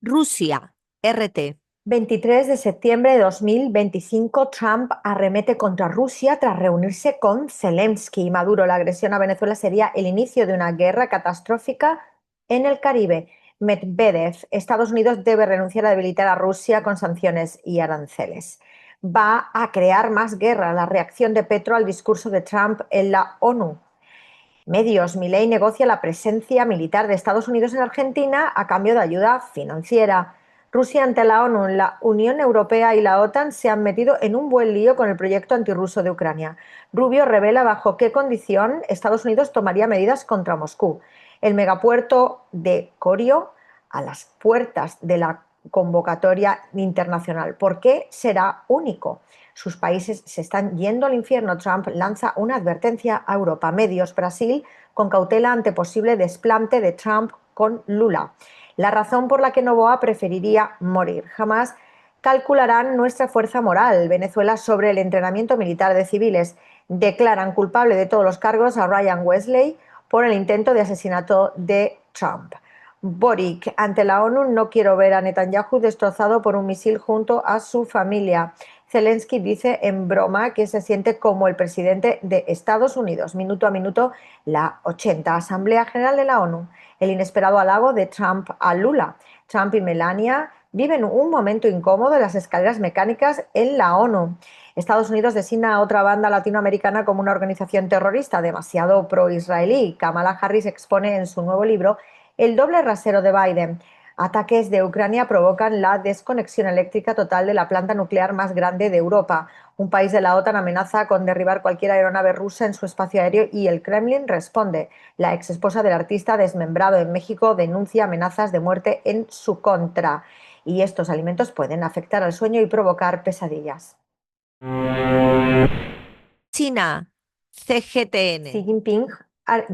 Rusia, RT. 23 de septiembre de 2025, Trump arremete contra Rusia tras reunirse con Zelensky y Maduro. La agresión a Venezuela sería el inicio de una guerra catastrófica en el Caribe. Medvedev, Estados Unidos debe renunciar a debilitar a Rusia con sanciones y aranceles. Va a crear más guerra. La reacción de Petro al discurso de Trump en la ONU. Medios, Milei negocia la presencia militar de Estados Unidos en Argentina a cambio de ayuda financiera. Rusia ante la ONU, la Unión Europea y la OTAN se han metido en un buen lío con el proyecto antirruso de Ucrania. Rubio revela bajo qué condición Estados Unidos tomaría medidas contra Moscú. El megapuerto de Corio a las puertas de la convocatoria internacional. ¿Por qué será único? Sus países se están yendo al infierno. Trump lanza una advertencia a Europa. Medios, Brasil, con cautela ante posible desplante de Trump con Lula. La razón por la que Noboa preferiría morir. Jamás calcularán nuestra fuerza moral. Venezuela sobre el entrenamiento militar de civiles. Declaran culpable de todos los cargos a Ryan Wesley por el intento de asesinato de Trump. Boric, ante la ONU, no quiero ver a Netanyahu destrozado por un misil junto a su familia. Zelensky dice en broma que se siente como el presidente de Estados Unidos. Minuto a minuto, la 80 Asamblea General de la ONU. El inesperado halago de Trump a Lula. Trump y Melania viven un momento incómodo en las escaleras mecánicas en la ONU. Estados Unidos designa a otra banda latinoamericana como una organización terrorista demasiado pro-israelí. Kamala Harris expone en su nuevo libro el doble rasero de Biden. Ataques de Ucrania provocan la desconexión eléctrica total de la planta nuclear más grande de Europa. Un país de la OTAN amenaza con derribar cualquier aeronave rusa en su espacio aéreo y el Kremlin responde. La exesposa del artista desmembrado en México denuncia amenazas de muerte en su contra. Y estos alimentos pueden afectar al sueño y provocar pesadillas. China, Xi CGTN. Jinping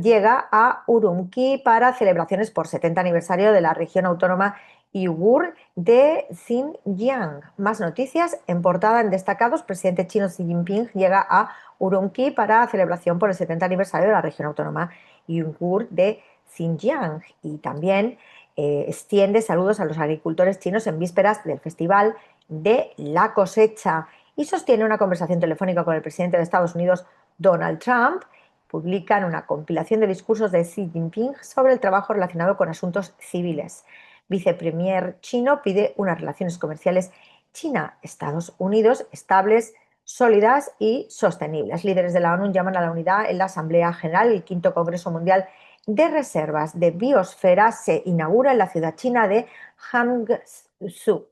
llega a Urumqi para celebraciones por 70 aniversario de la región autónoma uigur de Xinjiang. Más noticias en portada en destacados. Presidente chino Xi Jinping llega a Urumqi para celebración por el 70 aniversario de la región autónoma uigur de Xinjiang. Y también extiende saludos a los agricultores chinos en vísperas del Festival de la Cosecha. Y sostiene una conversación telefónica con el presidente de Estados Unidos, Donald Trump. Publican una compilación de discursos de Xi Jinping sobre el trabajo relacionado con asuntos civiles. Vicepremier chino pide unas relaciones comerciales China-Estados Unidos estables, sólidas y sostenibles. Líderes de la ONU llaman a la unidad en la Asamblea General. El quinto Congreso Mundial de Reservas de Biosfera se inaugura en la ciudad china de Hangzhou.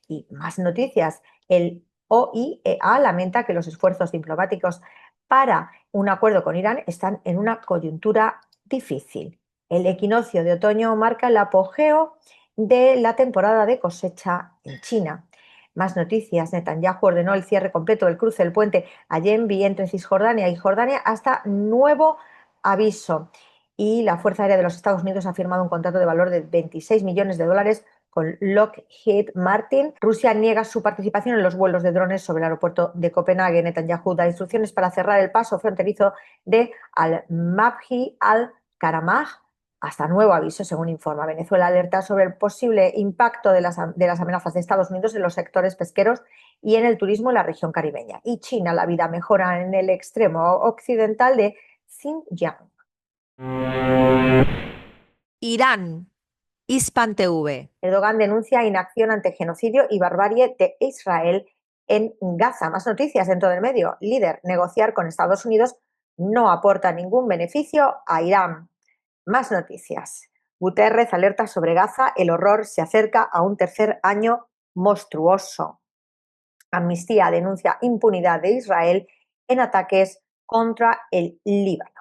Y más noticias. El OIEA lamenta que los esfuerzos diplomáticos para un acuerdo con Irán están en una coyuntura difícil. El equinoccio de otoño marca el apogeo de la temporada de cosecha en China. Más noticias. Netanyahu ordenó el cierre completo del cruce del puente Allenby entre Cisjordania y Jordania hasta nuevo aviso. Y la Fuerza Aérea de los Estados Unidos ha firmado un contrato de valor de 26 millones de dólares con Lockheed Martin. Rusia niega su participación en los vuelos de drones sobre el aeropuerto de Copenhague. Netanyahu da instrucciones para cerrar el paso fronterizo de Al-Mabhi al-Karamaj hasta nuevo aviso, según informa. Venezuela alerta sobre el posible impacto de las amenazas de Estados Unidos en los sectores pesqueros y en el turismo en la región caribeña. Y China, la vida mejora en el extremo occidental de Xinjiang. Irán, Hispan TV. Erdogan denuncia inacción ante genocidio y barbarie de Israel en Gaza. Más noticias dentro del medio. Líder, negociar con Estados Unidos no aporta ningún beneficio a Irán. Más noticias. Guterres alerta sobre Gaza. El horror se acerca a un tercer año monstruoso. Amnistía denuncia impunidad de Israel en ataques contra el Líbano.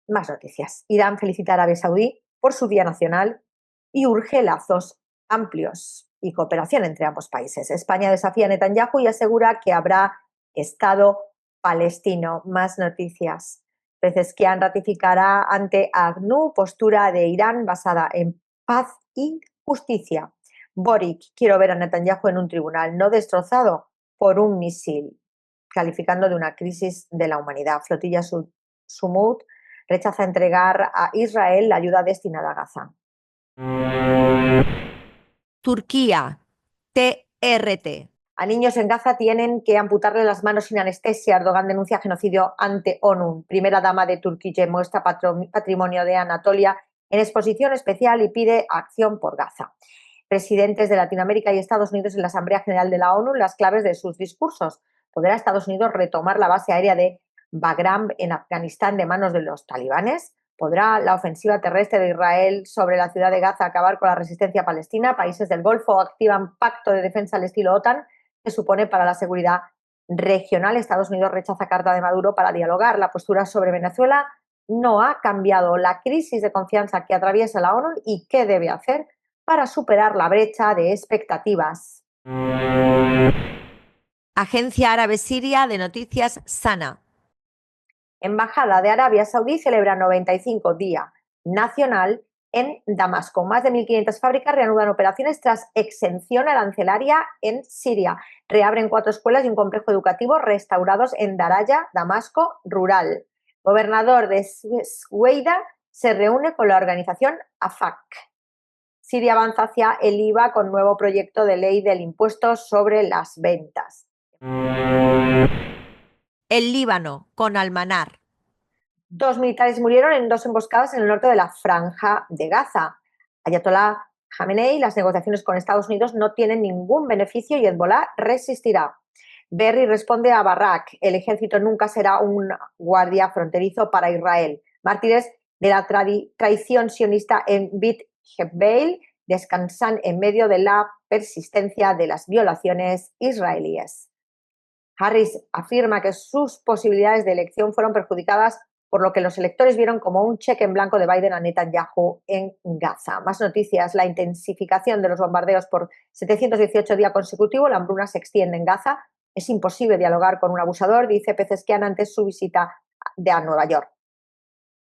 Más noticias. Irán felicita a Arabia Saudí por su Día Nacional y urge lazos amplios y cooperación entre ambos países. España desafía a Netanyahu y asegura que habrá Estado palestino. Más noticias. Pezeshkian ratificará ante ACNUR postura de Irán basada en paz y justicia. Boric, quiero ver a Netanyahu en un tribunal, no destrozado por un misil. calificando de una crisis de la humanidad. Flotilla Sumud rechaza entregar a Israel la ayuda destinada a Gaza. Turquía, TRT. A niños en Gaza tienen que amputarle las manos sin anestesia. Erdogan denuncia genocidio ante ONU. Primera dama de Turquía muestra patrimonio de Anatolia en exposición especial y pide acción por Gaza. Presidentes de Latinoamérica y Estados Unidos en la Asamblea General de la ONU, las claves de sus discursos. ¿Podrá Estados Unidos retomar la base aérea de Bagram en Afganistán de manos de los talibanes? ¿Podrá la ofensiva terrestre de Israel sobre la ciudad de Gaza acabar con la resistencia palestina? Países del Golfo activan pacto de defensa al estilo OTAN que supone para la seguridad regional. Estados Unidos rechaza carta de Maduro para dialogar. La postura sobre Venezuela no ha cambiado. La crisis de confianza que atraviesa la ONU y qué debe hacer para superar la brecha de expectativas. Agencia Árabe Siria de Noticias Sana. Embajada de Arabia Saudí celebra 95 Día Nacional en Damasco. Más de 1.500 fábricas reanudan operaciones tras exención arancelaria en Siria. Reabren 4 escuelas y un complejo educativo restaurados en Daraya, Damasco rural. Gobernador de Sueida se reúne con la organización AFAC. Siria avanza hacia el IVA con nuevo proyecto de ley del impuesto sobre las ventas. El Líbano, con Almanar. 2 militares murieron en 2 emboscadas en el norte de la Franja de Gaza. Ayatollah Khamenei, las negociaciones con Estados Unidos no tienen ningún beneficio y Hezbollah resistirá. Berry responde a Barak, el ejército nunca será un guardia fronterizo para Israel. Mártires de la traición sionista en Beit Jebel descansan en medio de la persistencia de las violaciones israelíes. Harris afirma que sus posibilidades de elección fueron perjudicadas por lo que los electores vieron como un cheque en blanco de Biden a Netanyahu en Gaza. Más noticias: la intensificación de los bombardeos por 718 días consecutivos, la hambruna se extiende en Gaza. Es imposible dialogar con un abusador, dice Pezeshkian antes su visita a Nueva York.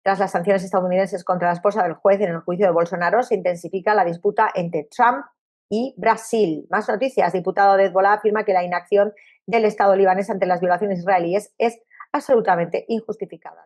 Tras las sanciones estadounidenses contra la esposa del juez en el juicio de Bolsonaro, se intensifica la disputa entre Trump y Brasil. Más noticias: diputado de Hezbollah afirma que la inacción del Estado libanés ante las violaciones israelíes es absolutamente injustificada.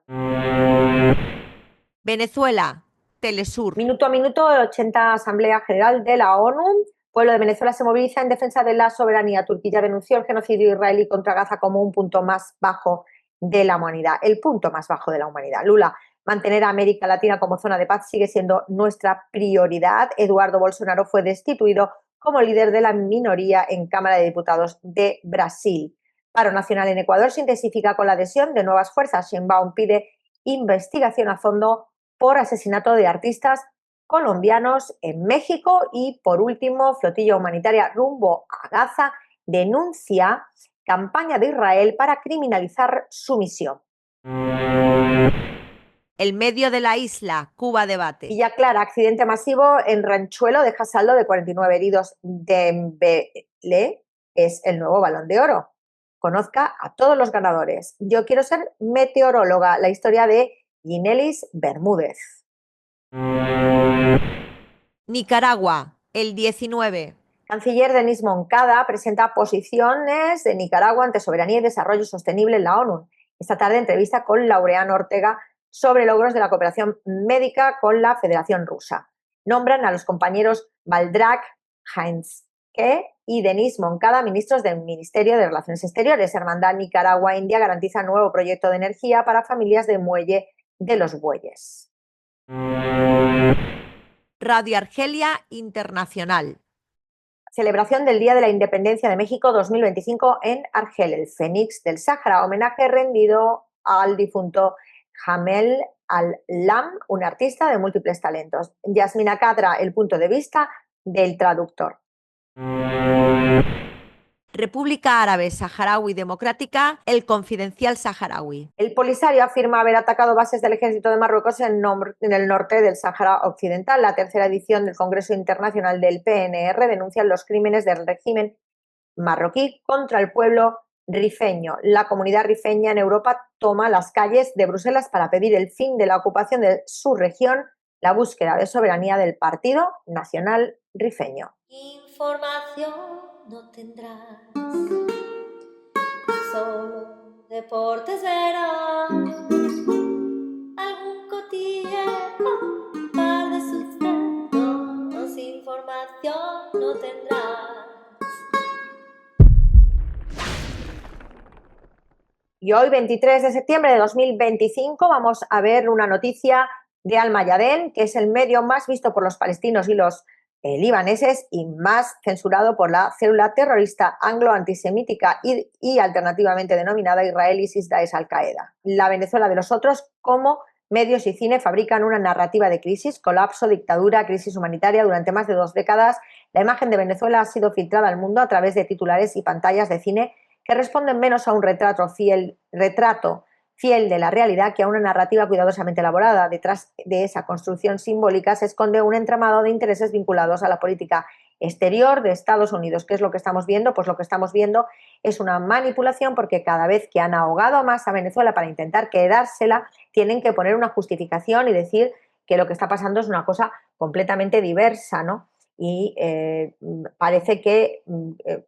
Venezuela, Telesur. Minuto a minuto, el 80 Asamblea General de la ONU. Pueblo de Venezuela se moviliza en defensa de la soberanía. Turquía denunció el genocidio israelí contra Gaza como un punto más bajo de la humanidad, el punto más bajo de la humanidad. Lula: mantener a América Latina como zona de paz sigue siendo nuestra prioridad. Eduardo Bolsonaro fue destituido como líder de la minoría en Cámara de Diputados de Brasil. Paro nacional en Ecuador se intensifica con la adhesión de nuevas fuerzas. Sheinbaum pide investigación a fondo por asesinato de artistas colombianos en México. Y por último, flotilla humanitaria rumbo a Gaza denuncia campaña de Israel para criminalizar su misión. El medio de la isla, Cuba debate. Villa Clara, accidente masivo en Ranchuelo deja saldo de 49 heridos. Dembélé es el nuevo Balón de Oro. Conozca a todos los ganadores. Yo quiero ser meteoróloga. La historia de Ginelis Bermúdez. Nicaragua, el 19. Canciller Denis Moncada presenta posiciones de Nicaragua ante soberanía y desarrollo sostenible en la ONU. Esta tarde entrevista con Laureano Ortega sobre logros de la cooperación médica con la Federación Rusa. Nombran a los compañeros Valdrak Heinzke y Denis Moncada ministros del Ministerio de Relaciones Exteriores. Hermandad Nicaragua-India garantiza nuevo proyecto de energía para familias de Muelle de los Bueyes. Radio Argelia Internacional. Celebración del Día de la Independencia de México 2025 en Argel, el Fénix del Sáhara. Homenaje rendido al difunto Jamel Al-Lam, un artista de múltiples talentos. Yasmina Kadra, el punto de vista del traductor. República Árabe Saharaui Democrática, el Confidencial Saharaui. El Polisario afirma haber atacado bases del ejército de Marruecos en el norte del Sáhara Occidental. La tercera edición del Congreso Internacional del PNR denuncia los crímenes del régimen marroquí contra el pueblo rifeño. La comunidad rifeña en Europa toma las calles de Bruselas para pedir el fin de la ocupación de su región, la búsqueda de soberanía del Partido Nacional Rifeño. Información no tendrás, solo deportes verás. Algún cotilleo, un par de sucesos, información no tendrás. Y hoy, 23 de septiembre de 2025, vamos a ver una noticia de Al Mayadeen, que es el medio más visto por los palestinos y los libaneses y más censurado por la célula terrorista anglo-antisemítica y alternativamente denominada Israel ISIS Daesh Al-Qaeda. La Venezuela de los otros, como medios y cine fabrican una narrativa de crisis, colapso, dictadura, crisis humanitaria. Durante más de 2 décadas, la imagen de Venezuela ha sido filtrada al mundo a través de titulares y pantallas de cine que responden menos a un retrato fiel de la realidad que a una narrativa cuidadosamente elaborada. Detrás de esa construcción simbólica se esconde un entramado de intereses vinculados a la política exterior de Estados Unidos. ¿Qué es lo que estamos viendo? Pues lo que estamos viendo es una manipulación, porque cada vez que han ahogado más a Venezuela para intentar quedársela, tienen que poner una justificación y decir que lo que está pasando es una cosa completamente diversa, ¿no? Y parece que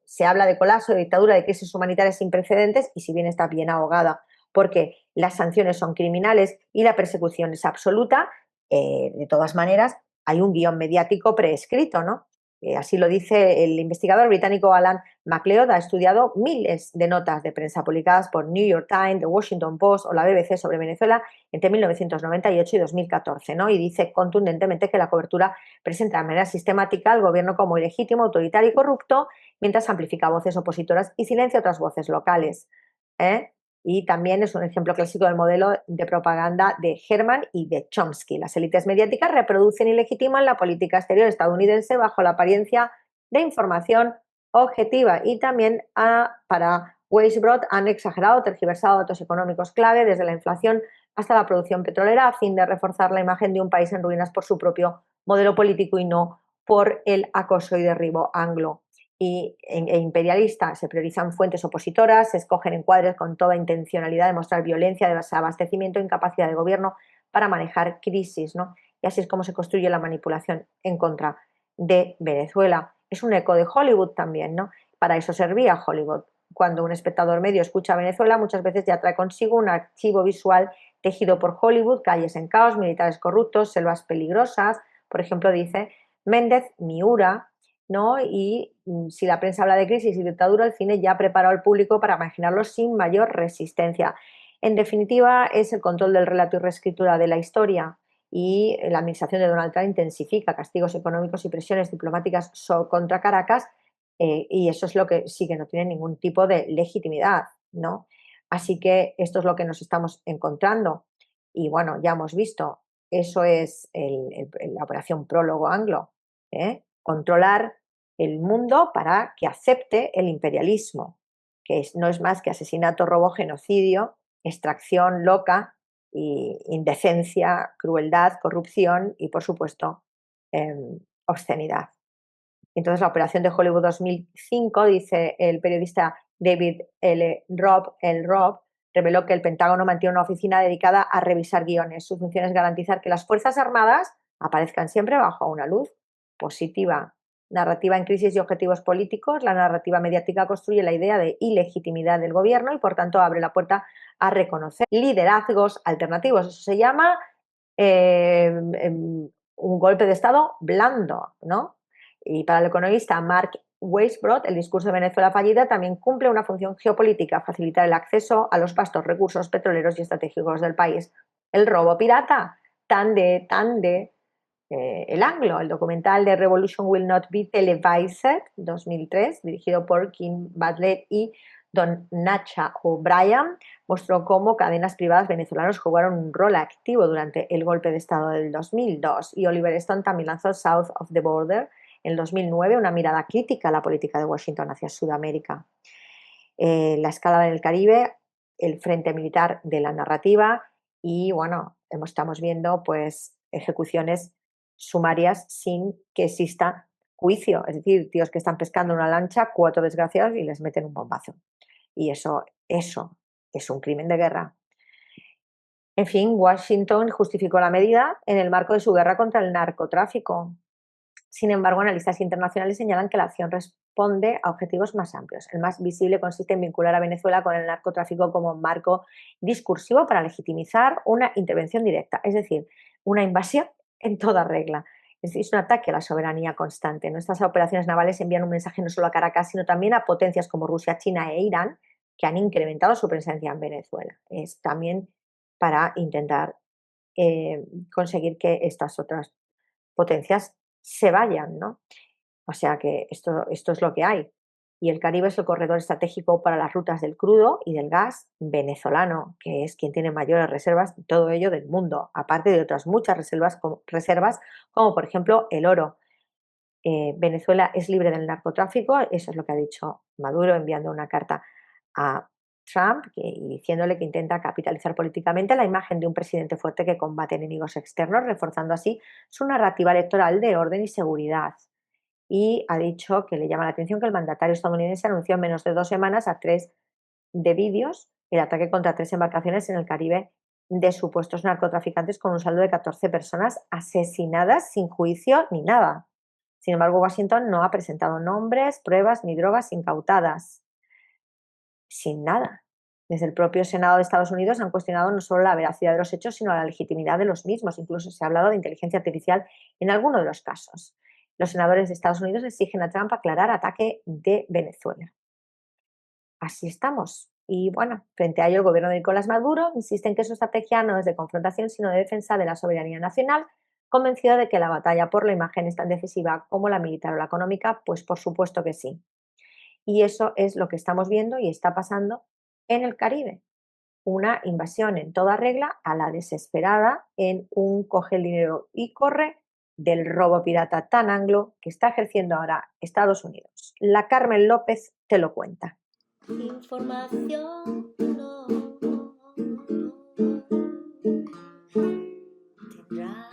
se habla de colapso, de dictadura, de crisis humanitaria sin precedentes, y si bien está bien ahogada, porque las sanciones son criminales y la persecución es absoluta, de todas maneras hay un guión mediático preescrito, ¿no? Así lo dice el investigador británico Alan MacLeod. Ha estudiado miles de notas de prensa publicadas por New York Times, The Washington Post o la BBC sobre Venezuela entre 1998 y 2014, ¿no? Y dice contundentemente que la cobertura presenta de manera sistemática al gobierno como ilegítimo, autoritario y corrupto, mientras amplifica voces opositoras y silencia otras voces locales. Y también es un ejemplo clásico del modelo de propaganda de Herman y de Chomsky. Las élites mediáticas reproducen y legitiman la política exterior estadounidense bajo la apariencia de información objetiva, y también para Weisbrot han exagerado, tergiversado datos económicos clave desde la inflación hasta la producción petrolera, a fin de reforzar la imagen de un país en ruinas por su propio modelo político y no por el acoso y derribo anglo e imperialista. Se priorizan fuentes opositoras, se escogen encuadres con toda intencionalidad de mostrar violencia, desabastecimiento e incapacidad de gobierno para manejar crisis, ¿no? Y así es como se construye la manipulación en contra de Venezuela. Es un eco de Hollywood también, ¿no? Para eso servía Hollywood. Cuando un espectador medio escucha a Venezuela, muchas veces ya trae consigo un archivo visual tejido por Hollywood: calles en caos, militares corruptos, selvas peligrosas. Por ejemplo, dice Méndez Miura, ¿no? Y si la prensa habla de crisis y dictadura, el cine ya ha preparado al público para imaginarlo sin mayor resistencia. En definitiva, es el control del relato y reescritura de la historia, y la administración de Donald Trump intensifica castigos económicos y presiones diplomáticas contra Caracas, y eso es lo que sí que no tiene ningún tipo de legitimidad, ¿no? Así que esto es lo que nos estamos encontrando. Y bueno, ya hemos visto, eso es la operación Prólogo Anglo, controlar el mundo para que acepte el imperialismo, que no es más que asesinato, robo, genocidio, extracción loca, y indecencia, crueldad, corrupción y, por supuesto, obscenidad. Entonces, la operación de Hollywood 2005, dice el periodista David L. Robb, reveló que el Pentágono mantiene una oficina dedicada a revisar guiones. Su función es garantizar que las Fuerzas Armadas aparezcan siempre bajo una luz positiva. Narrativa en crisis y objetivos políticos. La narrativa mediática construye la idea de ilegitimidad del gobierno y, por tanto, abre la puerta a reconocer liderazgos alternativos. Eso se llama un golpe de Estado blando, ¿no? Y para el economista Mark Weisbrot, el discurso de Venezuela fallida también cumple una función geopolítica: facilitar el acceso a los vastos recursos petroleros y estratégicos del país. El robo pirata, tan de el anglo. El documental de Revolution Will Not Be Televised, 2003, dirigido por Kim Bartlett y Don Nacha O'Brien, mostró cómo cadenas privadas venezolanas jugaron un rol activo durante el golpe de Estado del 2002. Y Oliver Stone también lanzó South of the Border en el 2009, una mirada crítica a la política de Washington hacia Sudamérica. La escalada en el Caribe, el frente militar de la narrativa, y bueno, estamos viendo pues ejecuciones sumarias sin que exista juicio. Es decir, tíos que están pescando una lancha, 4 desgraciados, y les meten un bombazo. Y eso es un crimen de guerra. En fin, Washington justificó la medida en el marco de su guerra contra el narcotráfico. Sin embargo, analistas internacionales señalan que la acción responde a objetivos más amplios. El más visible consiste en vincular a Venezuela con el narcotráfico como marco discursivo para legitimizar una intervención directa, es decir, una invasión en toda regla. Es decir, es un ataque a la soberanía constante. Nuestras operaciones navales envían un mensaje no solo a Caracas, sino también a potencias como Rusia, China e Irán, que han incrementado su presencia en Venezuela. Es también para intentar conseguir que estas otras potencias se vayan, ¿no? O sea que esto es lo que hay. Y el Caribe es el corredor estratégico para las rutas del crudo y del gas venezolano, que es quien tiene mayores reservas de todo ello del mundo, aparte de otras muchas reservas, como por ejemplo el oro. Venezuela es libre del narcotráfico, eso es lo que ha dicho Maduro enviando una carta a Trump y diciéndole que intenta capitalizar políticamente la imagen de un presidente fuerte que combate enemigos externos, reforzando así su narrativa electoral de orden y seguridad. Y ha dicho que le llama la atención que el mandatario estadounidense anunció en menos de 2 semanas a 3 de vídeos el ataque contra 3 embarcaciones en el Caribe de supuestos narcotraficantes con un saldo de 14 personas asesinadas sin juicio ni nada. Sin embargo, Washington no ha presentado nombres, pruebas ni drogas incautadas. Sin nada. Desde el propio Senado de Estados Unidos han cuestionado no solo la veracidad de los hechos, sino la legitimidad de los mismos. Incluso se ha hablado de inteligencia artificial en alguno de los casos. Los senadores de Estados Unidos exigen a Trump aclarar ataque de Venezuela. Así estamos. Y bueno, frente a ello, el gobierno de Nicolás Maduro insiste en que su estrategia no es de confrontación, sino de defensa de la soberanía nacional, convencido de que la batalla por la imagen es tan decisiva como la militar o la económica, pues por supuesto que sí. Y eso es lo que estamos viendo y está pasando en el Caribe. Una invasión en toda regla a la desesperada en un coge el dinero y corre del robo pirata tan anglo que está ejerciendo ahora Estados Unidos. La Carmen López te lo cuenta. Información no tendrá.